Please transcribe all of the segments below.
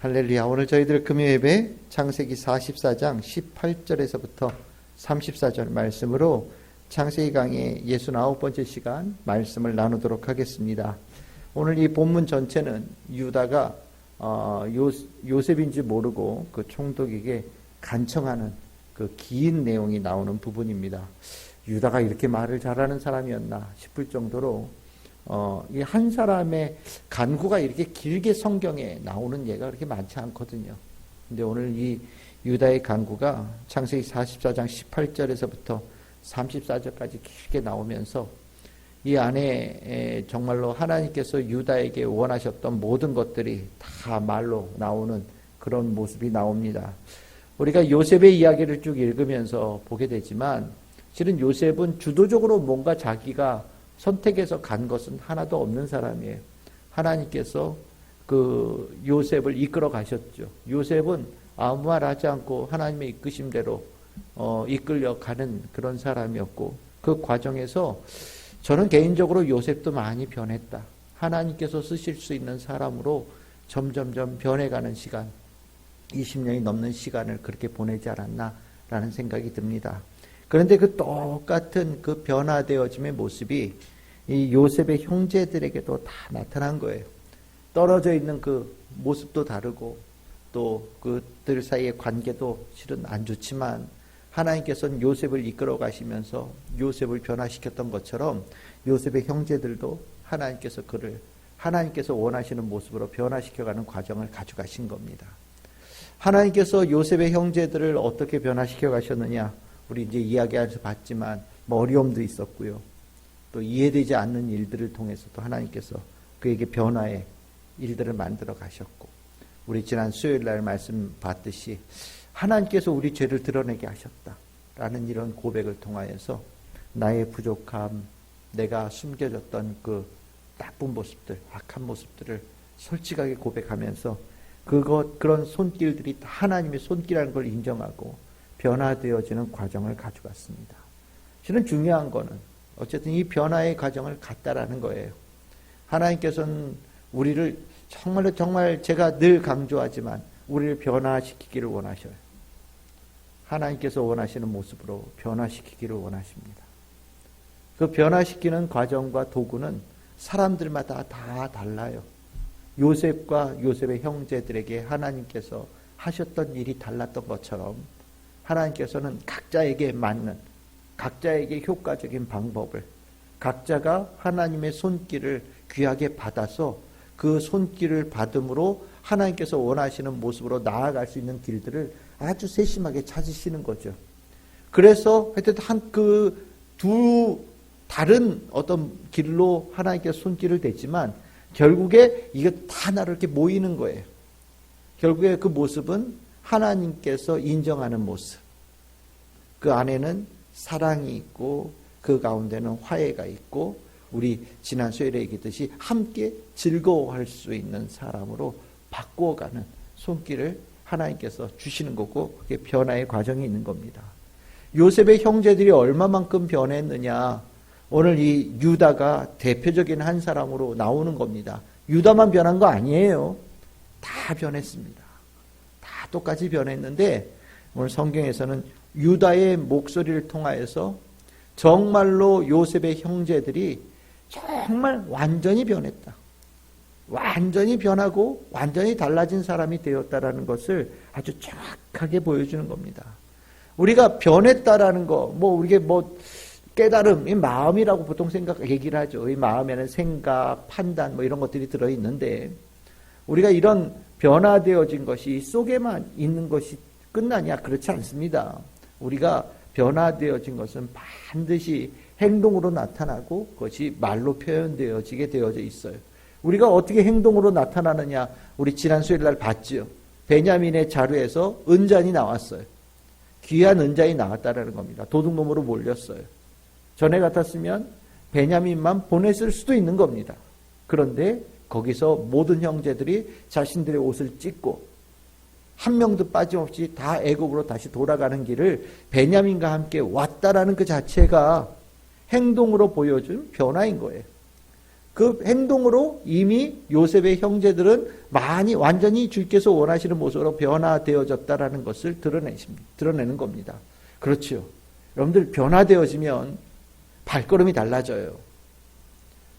할렐루야. 오늘 저희들 금요예배 창세기 44장 18절에서부터 34절 말씀으로 창세기 강의 69번째 시간 말씀을 나누도록 하겠습니다. 오늘 이 본문 전체는 유다가 요셉인지 모르고 그 총독에게 간청하는 그 긴 내용이 나오는 부분입니다. 유다가 이렇게 말을 잘하는 사람이었나 싶을 정도로 이 한 사람의 간구가 이렇게 길게 성경에 나오는 예가 그렇게 많지 않거든요. 근데 오늘 이 유다의 간구가 창세기 44장 18절에서부터 34절까지 길게 나오면서 이 안에 정말로 하나님께서 유다에게 원하셨던 모든 것들이 다 말로 나오는 그런 모습이 나옵니다. 우리가 요셉의 이야기를 쭉 읽으면서 보게 되지만 실은 요셉은 주도적으로 뭔가 자기가 선택해서 간 것은 하나도 없는 사람이에요. 하나님께서 그 요셉을 이끌어 가셨죠. 요셉은 아무 말 하지 않고 하나님의 이끄심대로 이끌려 가는 그런 사람이었고, 그 과정에서 저는 개인적으로 요셉도 많이 변했다. 하나님께서 쓰실 수 있는 사람으로 점점점 변해가는 시간, 20년이 넘는 시간을 그렇게 보내지 않았나라는 생각이 듭니다. 그런데 그 똑같은 그 변화되어짐의 모습이 이 요셉의 형제들에게도 다 나타난 거예요. 떨어져 있는 그 모습도 다르고 또 그들 사이의 관계도 실은 안 좋지만 하나님께서는 요셉을 이끌어 가시면서 요셉을 변화시켰던 것처럼 요셉의 형제들도 하나님께서 그를 하나님께서 원하시는 모습으로 변화시켜가는 과정을 가져가신 겁니다. 하나님께서 요셉의 형제들을 어떻게 변화시켜 가셨느냐, 우리 이제 이야기하면서 봤지만 어려움도 있었고요. 또 이해되지 않는 일들을 통해서도 하나님께서 그에게 변화의 일들을 만들어 가셨고, 우리 지난 수요일 날 말씀 봤듯이 하나님께서 우리 죄를 드러내게 하셨다라는 이런 고백을 통하여서 나의 부족함, 내가 숨겨졌던 그 나쁜 모습들, 악한 모습들을 솔직하게 고백하면서 그런 손길들이 다 하나님의 손길이라는 걸 인정하고 변화되어지는 과정을 가져갔습니다. 실은 중요한 거는 어쨌든 이 변화의 과정을 갔다라는 거예요. 하나님께서는 우리를 정말 제가 늘 강조하지만 우리를 변화시키기를 원하셔요. 하나님께서 원하시는 모습으로 변화시키기를 원하십니다. 그 변화시키는 과정과 도구는 사람들마다 다 달라요. 요셉과 요셉의 형제들에게 하나님께서 하셨던 일이 달랐던 것처럼 하나님께서는 각자에게 맞는, 각자에게 효과적인 방법을, 각자가 하나님의 손길을 귀하게 받아서 그 손길을 받음으로 하나님께서 원하시는 모습으로 나아갈 수 있는 길들을 아주 세심하게 찾으시는 거죠. 그래서 하여튼 두 다른 어떤 길로 하나님께서 손길을 댔지만 결국에 이게 다 하나로 이렇게 모이는 거예요. 결국에 그 모습은 하나님께서 인정하는 모습. 그 안에는 사랑이 있고 그 가운데는 화해가 있고 우리 지난 수요일에 얘기했듯이 함께 즐거워할 수 있는 사람으로 바꾸어가는 손길을 하나님께서 주시는 거고, 그게 변화의 과정이 있는 겁니다. 요셉의 형제들이 얼마만큼 변했느냐, 오늘 이 유다가 대표적인 한 사람으로 나오는 겁니다. 유다만 변한 거 아니에요. 다 변했습니다. 다 똑같이 변했는데 오늘 성경에서는 유다의 목소리를 통하여서 정말로 요셉의 형제들이 정말 완전히 변했다. 완전히 변하고 완전히 달라진 사람이 되었다라는 것을 아주 정확하게 보여주는 겁니다. 우리가 변했다라는 거, 우리게 깨달음, 이 마음이라고 보통 얘기를 하죠. 이 마음에는 생각, 판단, 이런 것들이 들어있는데, 우리가 이런 변화되어진 것이 속에만 있는 것이 끝나냐? 그렇지 않습니다. 우리가 변화되어진 것은 반드시 행동으로 나타나고 그것이 말로 표현되어지게 되어져 있어요. 우리가 어떻게 행동으로 나타나느냐? 우리 지난 수요일 날 봤죠. 베냐민의 자루에서 은잔이 나왔어요. 귀한 은잔이 나왔다라는 겁니다. 도둑놈으로 몰렸어요. 전에 같았으면 베냐민만 보냈을 수도 있는 겁니다. 그런데 거기서 모든 형제들이 자신들의 옷을 찢고 한 명도 빠짐없이 다 애국으로 다시 돌아가는 길을 베냐민과 함께 왔다라는 그 자체가 행동으로 보여준 변화인 거예요. 그 행동으로 이미 요셉의 형제들은 완전히 주께서 원하시는 모습으로 변화되어졌다라는 것을 드러내는 겁니다. 그렇죠. 여러분들 변화되어지면 발걸음이 달라져요.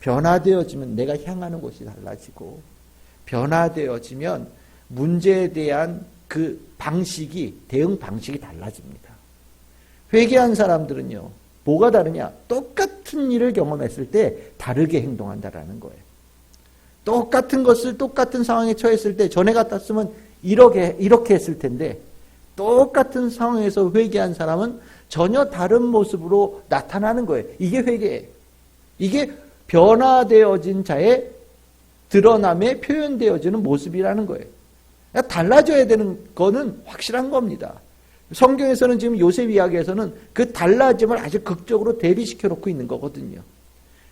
변화되어지면 내가 향하는 곳이 달라지고, 변화되어지면 문제에 대한 그 대응 방식이 달라집니다. 회개한 사람들은요, 뭐가 다르냐? 똑같은 일을 경험했을 때 다르게 행동한다라는 거예요. 똑같은 것을 똑같은 상황에 처했을 때 전에 같았으면 이렇게 했을 텐데, 똑같은 상황에서 회개한 사람은 전혀 다른 모습으로 나타나는 거예요. 이게 회개예요. 이게 변화되어진 자의 드러남에 표현되어지는 모습이라는 거예요. 그러니까 달라져야 되는 거는 확실한 겁니다. 성경에서는 지금 요셉 이야기에서는 그 달라짐을 아주 극적으로 대비시켜 놓고 있는 거거든요.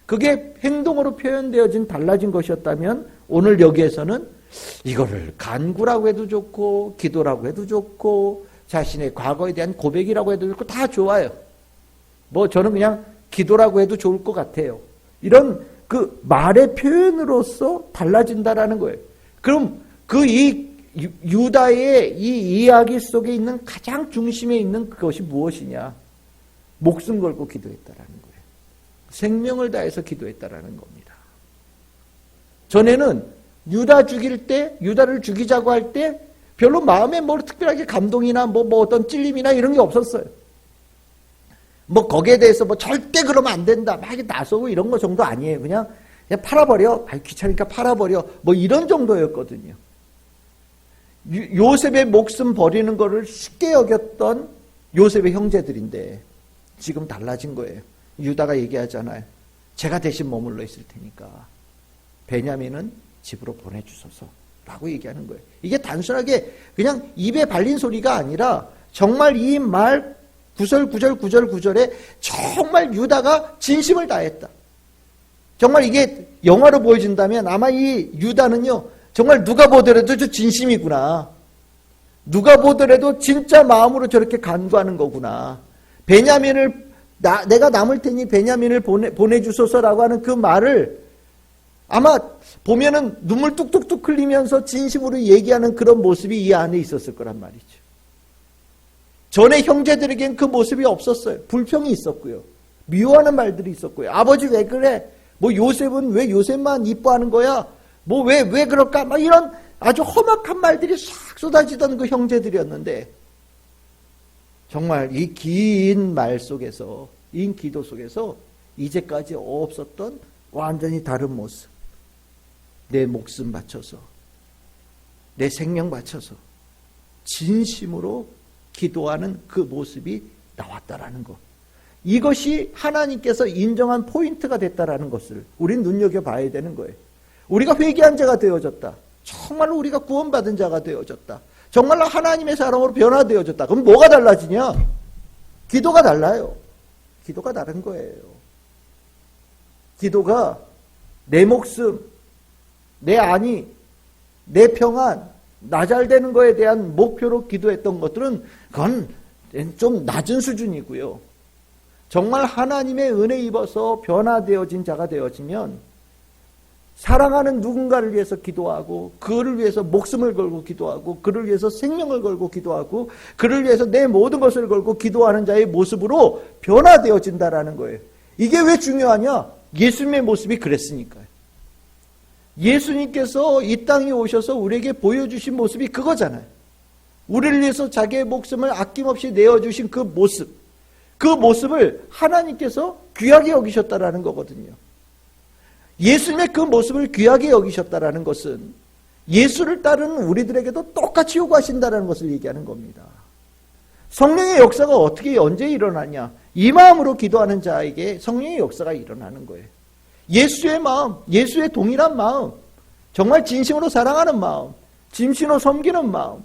그게 행동으로 표현되어진 달라진 것이었다면 오늘 여기에서는 이거를 간구라고 해도 좋고, 기도라고 해도 좋고, 자신의 과거에 대한 고백이라고 해도 좋고, 다 좋아요. 저는 그냥 기도라고 해도 좋을 것 같아요. 이런 그 말의 표현으로서 달라진다라는 거예요. 그럼 유다의 이 이야기 속에 있는 가장 중심에 있는 그것이 무엇이냐? 목숨 걸고 기도했다라는 거예요. 생명을 다해서 기도했다라는 겁니다. 전에는 유다를 죽이자고 할 때 별로 마음에 특별하게 감동이나 어떤 찔림이나 이런 게 없었어요. 거기에 대해서 절대 그러면 안 된다, 막 나서고 이런 거 정도 아니에요. 그냥 팔아버려. 귀찮으니까 팔아버려. 이런 정도였거든요. 요셉의 목숨 버리는 거를 쉽게 여겼던 요셉의 형제들인데 지금 달라진 거예요. 유다가 얘기하잖아요. 제가 대신 머물러 있을 테니까 베냐민은 집으로 보내주소서 라고 얘기하는 거예요. 이게 단순하게 그냥 입에 발린 소리가 아니라 정말 이 말 구절에 정말 유다가 진심을 다했다. 정말 이게 영화로 보여진다면 아마 이 유다는요, 정말 누가 보더라도 저 진심이구나. 누가 보더라도 진짜 마음으로 저렇게 간구하는 거구나. 내가 남을 테니 베냐민을 보내주소서라고 하는 그 말을 아마 보면은 눈물 뚝뚝뚝 흘리면서 진심으로 얘기하는 그런 모습이 이 안에 있었을 거란 말이죠. 전에 형제들에겐 그 모습이 없었어요. 불평이 있었고요. 미워하는 말들이 있었고요. 아버지 왜 그래? 요셉은 왜 요셉만 이뻐하는 거야? 왜 그럴까? 이런 아주 험악한 말들이 싹 쏟아지던 그 형제들이었는데, 정말 이 긴 말 속에서, 긴 기도 속에서 이제까지 없었던 완전히 다른 모습. 내 목숨 바쳐서, 내 생명 바쳐서 진심으로 기도하는 그 모습이 나왔다라는 것. 이것이 하나님께서 인정한 포인트가 됐다라는 것을 우린 눈여겨봐야 되는 거예요. 우리가 회개한 자가 되어졌다. 정말로 우리가 구원받은 자가 되어졌다. 정말로 하나님의 사람으로 변화되어졌다. 그럼 뭐가 달라지냐? 기도가 달라요. 기도가 다른 거예요. 기도가 내 목숨, 내 안위, 내 평안, 나 잘 되는 거에 대한 목표로 기도했던 것들은 그건 좀 낮은 수준이고요. 정말 하나님의 은혜 입어서 변화되어진 자가 되어지면 사랑하는 누군가를 위해서 기도하고, 그를 위해서 목숨을 걸고 기도하고, 그를 위해서 생명을 걸고 기도하고, 그를 위해서 내 모든 것을 걸고 기도하는 자의 모습으로 변화되어진다라는 거예요. 이게 왜 중요하냐? 예수님의 모습이 그랬으니까요. 예수님께서 이 땅에 오셔서 우리에게 보여주신 모습이 그거잖아요. 우리를 위해서 자기의 목숨을 아낌없이 내어주신 그 모습, 그 모습을 하나님께서 귀하게 여기셨다라는 거거든요. 예수님의 그 모습을 귀하게 여기셨다라는 것은 예수를 따르는 우리들에게도 똑같이 요구하신다라는 것을 얘기하는 겁니다. 성령의 역사가 어떻게 언제 일어나냐? 이 마음으로 기도하는 자에게 성령의 역사가 일어나는 거예요. 예수의 마음, 예수의 동일한 마음, 정말 진심으로 사랑하는 마음, 진심으로 섬기는 마음,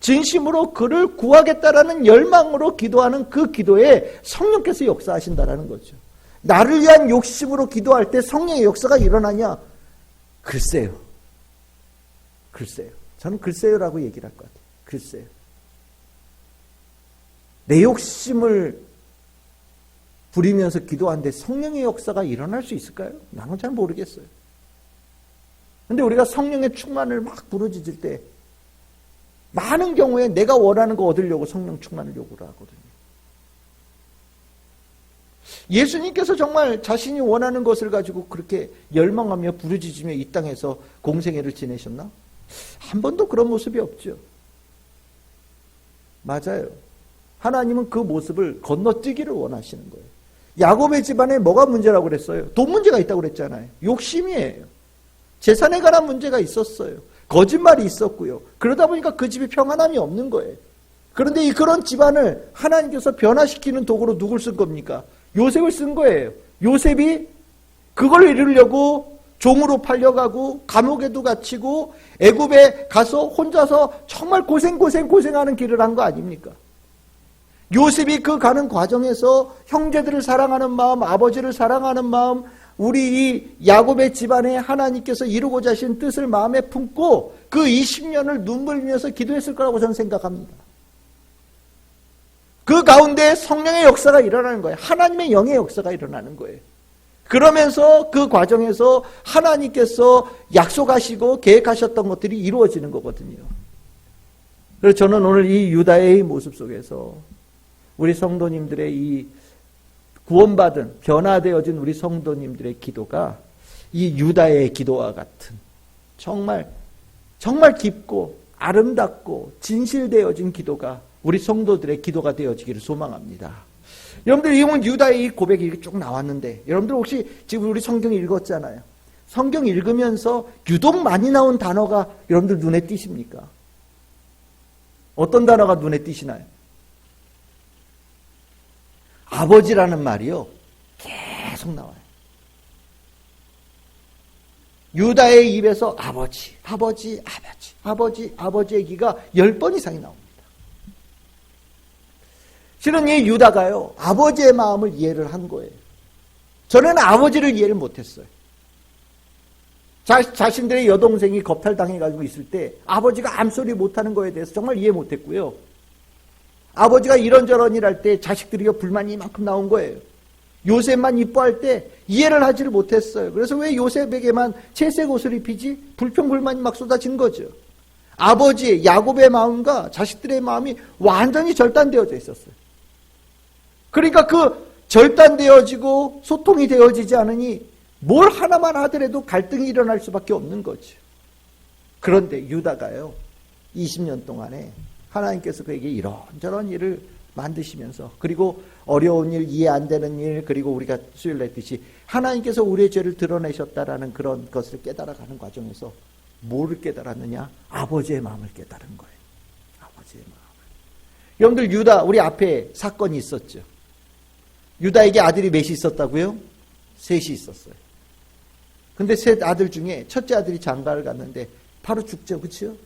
진심으로 그를 구하겠다라는 열망으로 기도하는 그 기도에 성령께서 역사하신다라는 거죠. 나를 위한 욕심으로 기도할 때 성령의 역사가 일어나냐? 글쎄요. 저는 글쎄요라고 얘기를 할 것 같아요. 글쎄요. 내 욕심을 부리면서 기도하는데 성령의 역사가 일어날 수 있을까요? 나는 잘 모르겠어요. 근데 우리가 성령의 충만을 막 부르짖을 때 많은 경우에 내가 원하는 거 얻으려고 성령 충만을 요구를 하거든요. 예수님께서 정말 자신이 원하는 것을 가지고 그렇게 열망하며 부르짖으며 이 땅에서 공생애를 지내셨나? 한 번도 그런 모습이 없죠. 맞아요. 하나님은 그 모습을 건너뛰기를 원하시는 거예요. 야곱의 집안에 뭐가 문제라고 그랬어요? 돈 문제가 있다고 그랬잖아요. 욕심이에요. 재산에 관한 문제가 있었어요. 거짓말이 있었고요. 그러다 보니까 그 집이 평안함이 없는 거예요. 그런데 그런 집안을 하나님께서 변화시키는 도구로 누굴 쓴 겁니까? 요셉을 쓴 거예요. 요셉이 그걸 이루려고 종으로 팔려가고 감옥에도 갇히고 애굽에 가서 혼자서 정말 고생하는 길을 한 거 아닙니까? 요셉이 그 가는 과정에서 형제들을 사랑하는 마음, 아버지를 사랑하는 마음, 우리 이 야곱의 집안에 하나님께서 이루고자 하신 뜻을 마음에 품고 그 20년을 눈물 흘리면서 기도했을 거라고 저는 생각합니다. 그 가운데 성령의 역사가 일어나는 거예요. 하나님의 영의 역사가 일어나는 거예요. 그러면서 그 과정에서 하나님께서 약속하시고 계획하셨던 것들이 이루어지는 거거든요. 그래서 저는 오늘 이 유다의 모습 속에서 우리 성도님들의 이 구원받은 변화되어진 우리 성도님들의 기도가 이 유다의 기도와 같은 정말 깊고 아름답고 진실되어진 기도가 우리 성도들의 기도가 되어지기를 소망합니다. 여러분들 이건 유다의 이 고백이 이렇게 쭉 나왔는데 여러분들 혹시 지금 우리 성경 읽었잖아요. 성경 읽으면서 유독 많이 나온 단어가 여러분들 눈에 띄십니까? 어떤 단어가 눈에 띄시나요? 아버지라는 말이요. 계속 나와요. 유다의 입에서 아버지 얘기가 10번 이상이 나옵니다. 실은 이 유다가요, 아버지의 마음을 이해를 한 거예요. 전에는 아버지를 이해를 못했어요. 자신들의 여동생이 겁탈당해가지고 있을 때 아버지가 암소리 못하는 거에 대해서 정말 이해 못했고요. 아버지가 이런저런 일 할 때 자식들이 불만이 이만큼 나온 거예요. 요셉만 이뻐할 때 이해를 하지를 못했어요. 그래서 왜 요셉에게만 채색 옷을 입히지? 불평불만이 막 쏟아진 거죠. 아버지 야곱의 마음과 자식들의 마음이 완전히 절단되어져 있었어요. 그러니까 그 절단되어지고 소통이 되어지지 않으니 뭘 하나만 하더라도 갈등이 일어날 수밖에 없는 거죠. 그런데 유다가요, 20년 동안에 하나님께서 그에게 이런저런 일을 만드시면서, 그리고 어려운 일, 이해 안 되는 일, 그리고 우리가 수요일 날 했듯이 하나님께서 우리의 죄를 드러내셨다라는 그런 것을 깨달아가는 과정에서 뭐를 깨달았느냐? 아버지의 마음을 깨달은 거예요. 아버지의 마음을. 여러분들 유다, 우리 앞에 사건이 있었죠. 유다에게 아들이 몇이 있었다고요? 셋이 있었어요. 근데 셋 아들 중에 첫째 아들이 장가를 갔는데 바로 죽죠. 그렇죠?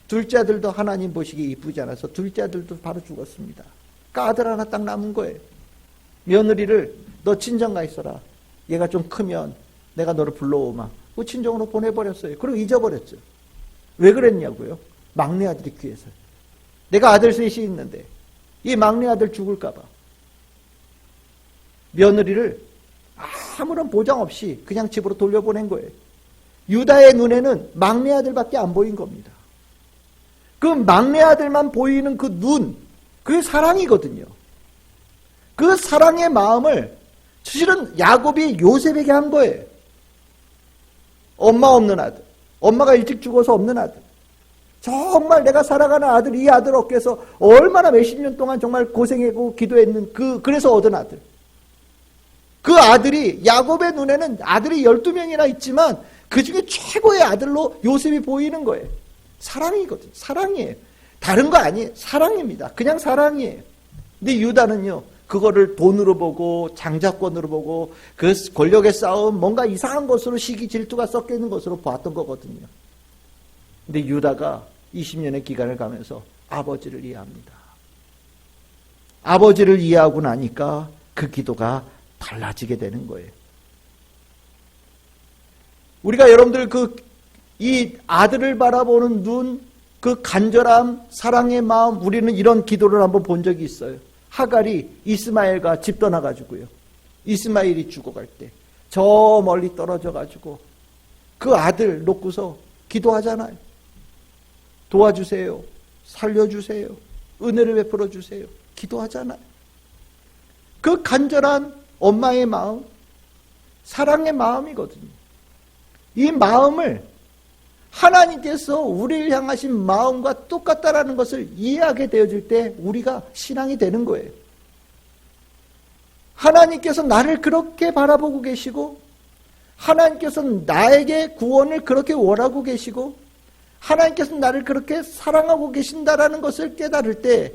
둘째 아들도 하나님 보시기에 이쁘지 않아서 둘째 아들도 바로 죽었습니다. 그러니까 아들 하나 딱 남은 거예요. 며느리를 너 친정가 있어라. 얘가 좀 크면 내가 너를 불러오마. 그 친정으로 보내버렸어요. 그리고 잊어버렸죠. 왜 그랬냐고요? 막내 아들이 귀해서. 내가 아들 셋이 있는데 이 막내 아들 죽을까 봐 며느리를 아무런 보장 없이 그냥 집으로 돌려보낸 거예요. 유다의 눈에는 막내 아들밖에 안 보인 겁니다. 그 막내 아들만 보이는 그 눈, 그게 사랑이거든요. 그 사랑의 마음을 실은 야곱이 요셉에게 한 거예요. 엄마 없는 아들, 엄마가 일찍 죽어서 없는 아들, 정말 내가 사랑하는 아들, 이 아들 어깨에서 얼마나 몇십 년 동안 정말 고생하고 기도했는 그래서 얻은 아들. 그 아들이, 야곱의 눈에는 아들이 12명이나 있지만 그 중에 최고의 아들로 요셉이 보이는 거예요. 사랑이거든요. 사랑이에요. 다른 거 아니에요. 사랑입니다. 그냥 사랑이에요. 근데 유다는요, 그거를 돈으로 보고 장자권으로 보고 그 권력의 싸움, 뭔가 이상한 것으로 시기 질투가 섞여 있는 것으로 보았던 거거든요. 근데 유다가 20년의 기간을 가면서 아버지를 이해합니다. 아버지를 이해하고 나니까 그 기도가 달라지게 되는 거예요. 우리가 여러분들 이 아들을 바라보는 눈, 그 간절함, 사랑의 마음, 우리는 이런 기도를 한번 본 적이 있어요. 하갈이 이스마엘과 집 떠나가지고요. 이스마엘이 죽어갈 때 저 멀리 떨어져 가지고 그 아들 놓고서 기도하잖아요. 도와주세요. 살려주세요. 은혜를 베풀어 주세요. 기도하잖아요. 그 간절한 엄마의 마음, 사랑의 마음이거든요. 이 마음을 하나님께서 우리를 향하신 마음과 똑같다라는 것을 이해하게 되어질 때 우리가 신앙이 되는 거예요. 하나님께서 나를 그렇게 바라보고 계시고, 하나님께서 나에게 구원을 그렇게 원하고 계시고, 하나님께서 나를 그렇게 사랑하고 계신다라는 것을 깨달을 때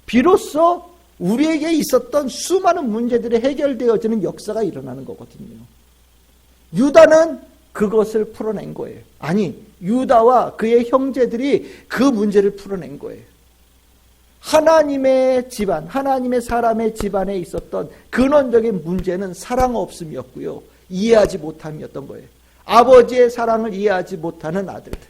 비로소 우리에게 있었던 수많은 문제들이 해결되어지는 역사가 일어나는 거거든요. 유다는 그것을 풀어낸 거예요. 아니, 유다와 그의 형제들이 그 문제를 풀어낸 거예요. 하나님의 집안, 하나님의 사람의 집안에 있었던 근원적인 문제는 사랑 없음이었고요. 이해하지 못함이었던 거예요. 아버지의 사랑을 이해하지 못하는 아들들.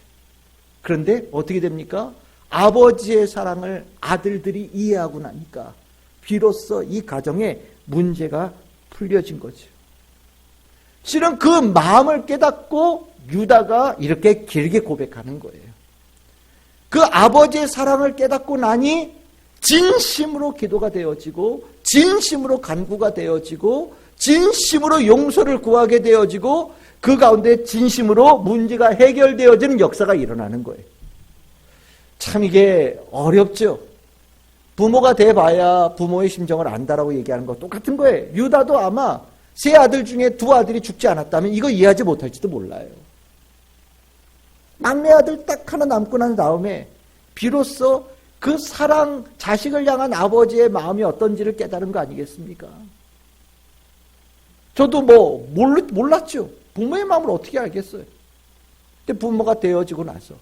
그런데 어떻게 됩니까? 아버지의 사랑을 아들들이 이해하고 나니까 비로소 이 가정에 문제가 풀려진 거죠. 실은 그 마음을 깨닫고 유다가 이렇게 길게 고백하는 거예요. 그 아버지의 사랑을 깨닫고 나니 진심으로 기도가 되어지고, 진심으로 간구가 되어지고, 진심으로 용서를 구하게 되어지고, 그 가운데 진심으로 문제가 해결되어지는 역사가 일어나는 거예요. 참 이게 어렵죠. 부모가 돼봐야 부모의 심정을 안다라고 얘기하는 거 똑같은 거예요. 유다도 아마 세 아들 중에 두 아들이 죽지 않았다면 이거 이해하지 못할지도 몰라요. 막내 아들 딱 하나 남고 난 다음에 비로소 그 사랑, 자식을 향한 아버지의 마음이 어떤지를 깨달은 거 아니겠습니까? 저도 몰랐죠. 부모의 마음을 어떻게 알겠어요? 근데 부모가 되어지고 나서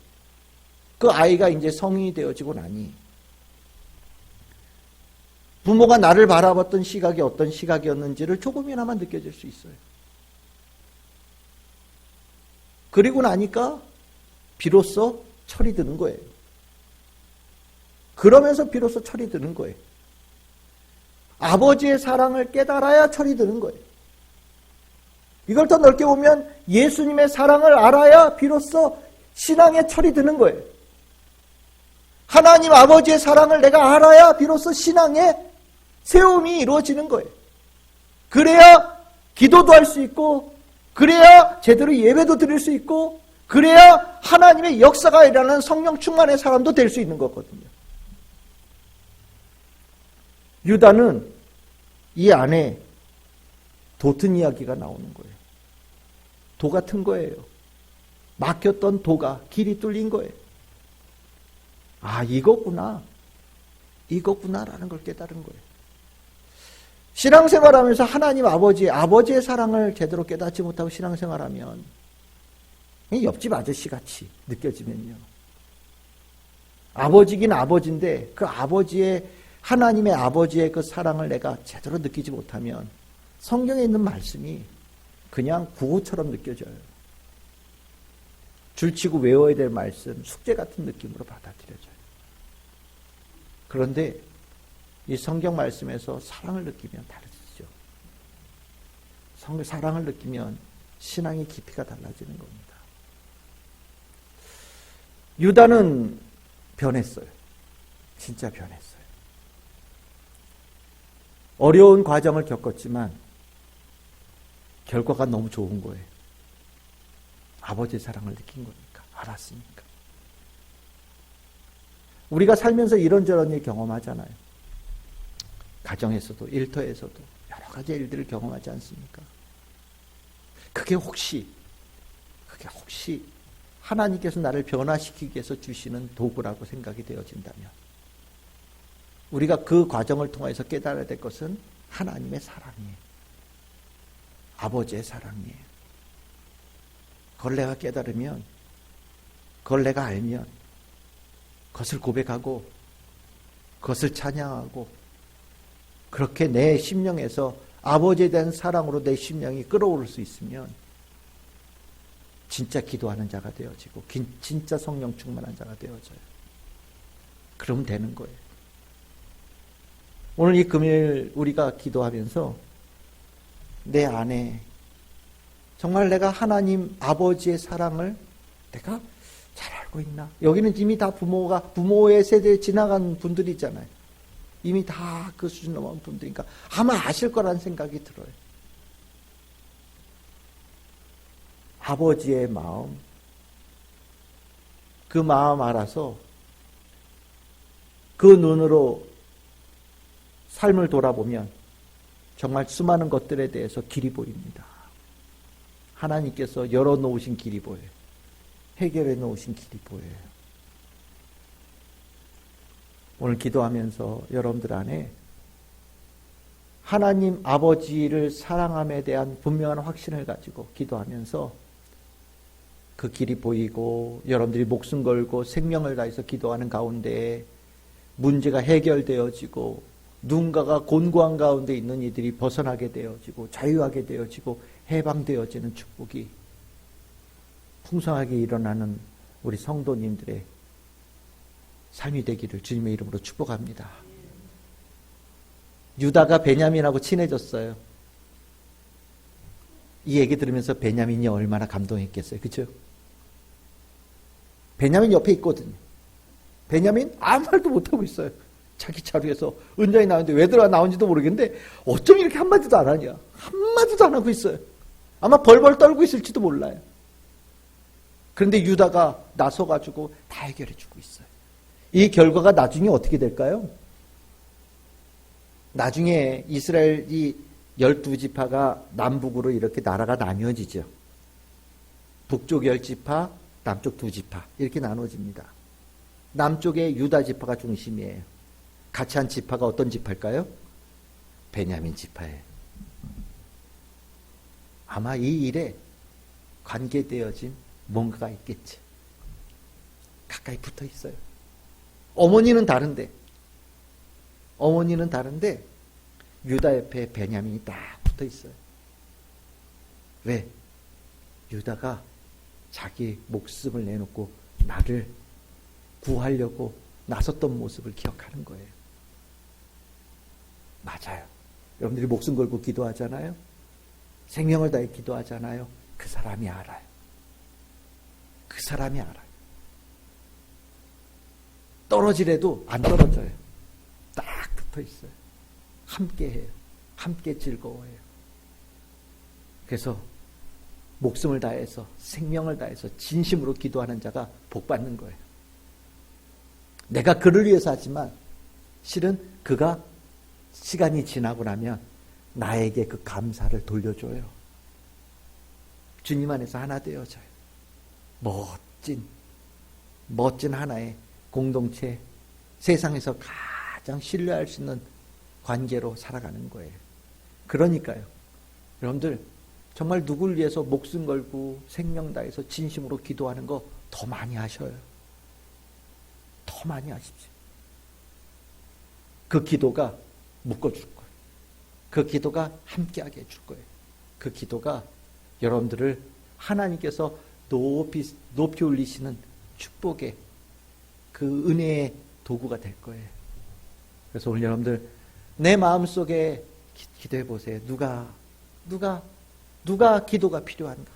그 아이가 이제 성인이 되어지고 나니 부모가 나를 바라봤던 시각이 어떤 시각이었는지를 조금이나마 느껴질 수 있어요. 그리고 나니까 비로소 철이 드는 거예요. 그러면서 비로소 철이 드는 거예요. 아버지의 사랑을 깨달아야 철이 드는 거예요. 이걸 더 넓게 보면 예수님의 사랑을 알아야 비로소 신앙의 철이 드는 거예요. 하나님 아버지의 사랑을 내가 알아야 비로소 신앙의 세움이 이루어지는 거예요. 그래야 기도도 할 수 있고, 그래야 제대로 예배도 드릴 수 있고, 그래야 하나님의 역사가 일어나는 성령 충만의 사람도 될 수 있는 거거든요. 유다는 이 안에 도튼 이야기가 나오는 거예요. 도 같은 거예요. 막혔던 도가 길이 뚫린 거예요. 아, 이거구나라는 걸 깨달은 거예요. 신앙생활하면서 하나님 아버지의 사랑을 제대로 깨닫지 못하고 신앙생활하면 옆집 아저씨 같이 느껴지면요. 아버지긴 아버지인데 그 하나님의 아버지의 그 사랑을 내가 제대로 느끼지 못하면 성경에 있는 말씀이 그냥 구호처럼 느껴져요. 줄치고 외워야 될 말씀, 숙제 같은 느낌으로 받아들여져요. 그런데 이 성경 말씀에서 사랑을 느끼면 다르죠. 사랑을 느끼면 신앙의 깊이가 달라지는 겁니다. 유다는 변했어요. 진짜 변했어요. 어려운 과정을 겪었지만 결과가 너무 좋은 거예요. 아버지의 사랑을 느낀 거니까, 알았으니까. 우리가 살면서 이런저런 일 경험하잖아요. 가정에서도, 일터에서도 여러 가지 일들을 경험하지 않습니까? 그게 혹시 하나님께서 나를 변화시키기 위해서 주시는 도구라고 생각이 되어진다면 우리가 그 과정을 통해서 깨달아야 될 것은 하나님의 사랑이에요. 아버지의 사랑이에요. 그걸 내가 깨달으면, 그걸 내가 알면 그것을 고백하고 그것을 찬양하고 그렇게 내 심령에서 아버지에 대한 사랑으로 내 심령이 끓어오를 수 있으면 진짜 기도하는 자가 되어지고 진짜 성령 충만한 자가 되어져요. 그러면 되는 거예요. 오늘 이 금요일 우리가 기도하면서 내 안에 정말 내가 하나님 아버지의 사랑을 내가 잘 알고 있나? 여기는 이미 다 부모의 세대에 지나간 분들이잖아요. 이미 다 그 수준 넘은 분들이니까 아마 아실 거라는 생각이 들어요. 아버지의 마음, 그 마음 알아서 그 눈으로 삶을 돌아보면 정말 수많은 것들에 대해서 길이 보입니다. 하나님께서 열어놓으신 길이 보여요. 해결해 놓으신 길이 보여요. 오늘 기도하면서 여러분들 안에 하나님 아버지를 사랑함에 대한 분명한 확신을 가지고 기도하면서 그 길이 보이고 여러분들이 목숨 걸고 생명을 다해서 기도하는 가운데 문제가 해결되어지고 누군가가 곤고한 가운데 있는 이들이 벗어나게 되어지고 자유하게 되어지고 해방되어지는 축복이 풍성하게 일어나는 우리 성도님들의 삶이 되기를 주님의 이름으로 축복합니다. 유다가 베냐민하고 친해졌어요. 이 얘기 들으면서 베냐민이 얼마나 감동했겠어요. 그렇죠? 베냐민 옆에 있거든요. 베냐민 아무 말도 못하고 있어요. 자기 자루에서 은장이 나오는데 왜 들어가 나온지도 모르겠는데 어쩜 이렇게 한마디도 안 하냐. 한마디도 안 하고 있어요. 아마 벌벌 떨고 있을지도 몰라요. 그런데 유다가 나서가지고 다 해결해 주고 있어요. 이 결과가 나중에 어떻게 될까요? 나중에 이스라엘이 12지파가 남북으로 이렇게 나라가 나뉘어지죠. 북쪽 10지파, 남쪽 2지파 이렇게 나눠집니다. 남쪽에 유다 지파가 중심이에요. 같이 한 지파가 어떤 지파일까요? 베냐민 지파예요. 아마 이 일에 관계되어진 뭔가가 있겠지. 가까이 붙어 있어요. 어머니는 다른데 유다 옆에 베냐민이 딱 붙어 있어요. 왜? 유다가 자기 목숨을 내놓고 나를 구하려고 나섰던 모습을 기억하는 거예요. 맞아요. 여러분들이 목숨 걸고 기도하잖아요. 생명을 다해 기도하잖아요. 그 사람이 알아요. 그 사람이 알아요. 떨어지래도 안 떨어져요. 딱 붙어 있어요. 함께 해요. 함께 즐거워해요. 그래서 목숨을 다해서 생명을 다해서 진심으로 기도하는 자가 복 받는 거예요. 내가 그를 위해서 하지만 실은 그가 시간이 지나고 나면 나에게 그 감사를 돌려줘요. 주님 안에서 하나 되어져요. 멋진 하나의 공동체, 세상에서 가장 신뢰할 수 있는 관계로 살아가는 거예요. 그러니까요. 여러분들 정말 누굴 위해서 목숨 걸고 생명 다해서 진심으로 기도하는 거 더 많이 하셔요. 더 많이 하십시오. 그 기도가 묶어줄 거예요. 그 기도가 함께하게 해줄 거예요. 그 기도가 여러분들을 하나님께서 높이 올리시는 축복의 그 은혜의 도구가 될 거예요. 그래서 오늘 여러분들 내 마음속에 기도해 보세요. 누가 기도가 필요한가?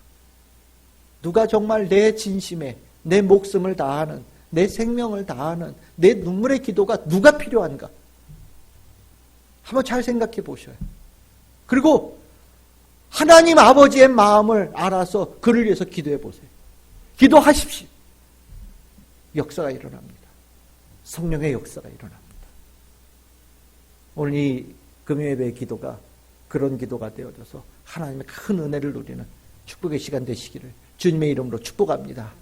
누가 정말 내 진심에 내 목숨을 다하는, 내 생명을 다하는, 내 눈물의 기도가 누가 필요한가? 한번 잘 생각해 보셔요. 그리고 하나님 아버지의 마음을 알아서 그를 위해서 기도해 보세요. 기도하십시오. 역사가 일어납니다. 성령의 역사가 일어납니다. 오늘 이 금요예배의 기도가 그런 기도가 되어져서 하나님의 큰 은혜를 누리는 축복의 시간 되시기를 주님의 이름으로 축복합니다.